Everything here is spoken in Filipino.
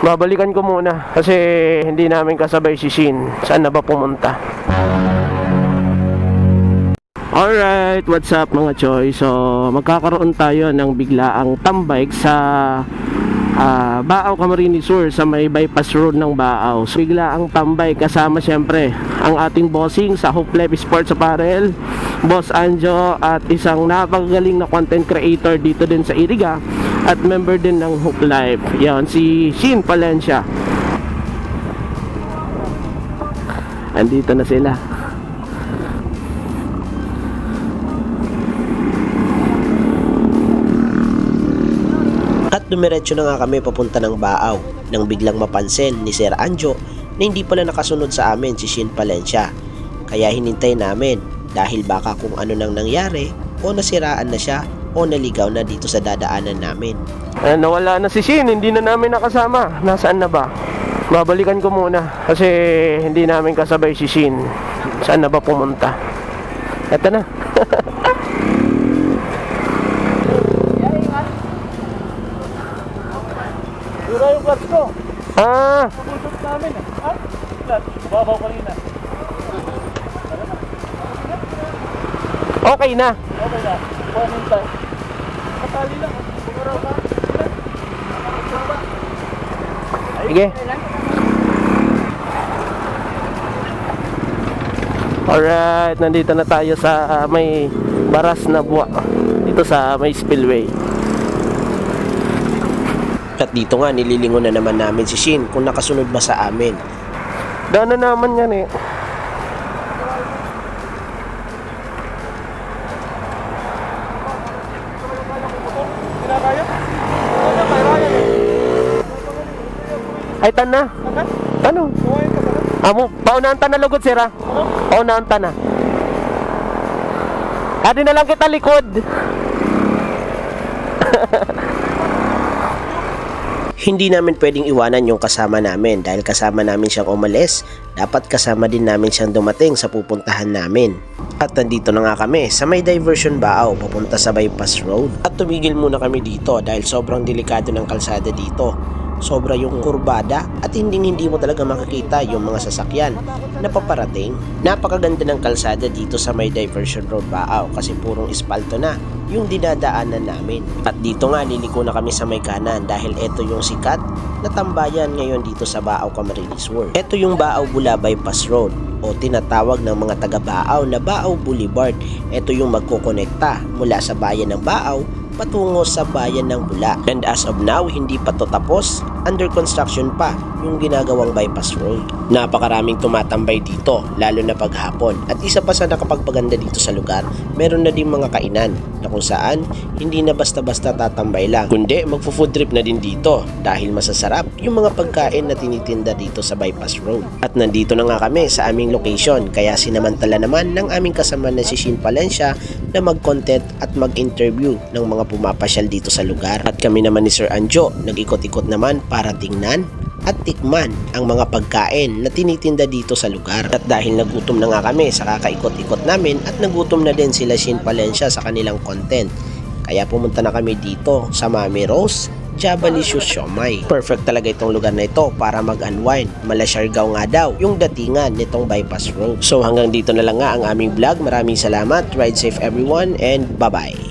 Babalikan ko muna kasi hindi namin kasabay si Shin. Saan na ba pumunta? Alright, what's up mga choy? So, magkakaroon tayo ng biglaang tambay sa Baaw, Camarines Sur sa may bypass road ng Baaw. So, biglaang tambay kasama syempre ang ating bossing sa Hope Life Sports Apparel, Boss Anjo, at isang napakagaling na content creator dito din sa Iriga at member din ng Hope Life. Yan, si Shin Palencia. Andito na sila. At dumiretso na nga kami papunta ng Baaw nang biglang mapansin ni Sir Anjo na hindi pala nakasunod sa amin si Shin Palencia. Kaya hinintay namin dahil baka kung ano nang nangyari o nasiraan na siya o naligaw na dito sa dadaanan namin. Nawala na si Shin, hindi na namin nakasama. Nasaan na ba? Babalikan ko muna kasi hindi namin kasabay si Shin. Saan na ba pumunta? Eto na. Dura yung clutch ko. Pagusot namin eh. Clutch, babaw kanina. Okay na. Okay na. Morning time. Katali lang. Bumaraw ka. Sige. Alright, nandito na tayo sa may baras na buwa. Dito sa may spillway. At dito nga nililingon na naman namin si Shin kung nakasunod ba sa amin. Daan na naman yan eh. Ay, tan na. Ano? Amo, paunahan tan na lugod, sira. Paunahan tan na. Adi na lang kita likod. Hindi namin pwedeng iwanan yung kasama namin dahil kasama namin siyang umalis. Dapat kasama din namin siyang dumating sa pupuntahan namin. At nandito na nga kami sa may diversion Baaw papunta sa bypass road. At tumigil muna kami dito dahil sobrang delikado ng kalsada dito. Sobra yung kurbada at hindi mo talaga makikita yung mga sasakyan na paparating. Napakaganda ng kalsada dito sa may diversion road Baaw kasi purong espalto na yung dinadaanan namin. At dito nga liliko na kami sa may kanan dahil ito yung sikat na tambayan ngayon dito sa Baaw, Camarines Sur. Ito yung Baaw Bula Bypass Road o tinatawag ng mga taga Baaw na Baaw Boulevard. Ito yung magkokonekta mula sa bayan ng Baaw patungo sa bayan ng Bula. And as of now, hindi pa to tapos. Under construction pa yung ginagawang bypass road. Napakaraming tumatambay dito, lalo na paghapon. At isa pa sa nakapagpaganda dito sa lugar, meron na din mga kainan na kung saan hindi na basta-basta tatambay lang, kundi magfo-food trip na din dito dahil masasarap yung mga pagkain na tinitinda dito sa bypass road. At nandito na nga kami sa aming location, kaya sinamantala naman ng aming kasama na si Shin Palencia na mag-content at mag-interview ng mga pumapasyal dito sa lugar. At kami naman ni Sir Anjo, nag-ikot-ikot naman para tingnan at tikman ang mga pagkain na tinitinda dito sa lugar. At dahil nagutom na nga kami sa kakaikot-ikot namin at nagutom na din sila Shin Palencia sa kanilang content, kaya pumunta na kami dito sa Mami Rose Jabalicious Siomai. Perfect talaga itong lugar na ito para mag-unwind. Malasyargaw nga daw yung datingan nitong bypass road. So hanggang dito na lang nga ang aming vlog. Maraming salamat. Ride safe everyone and bye-bye.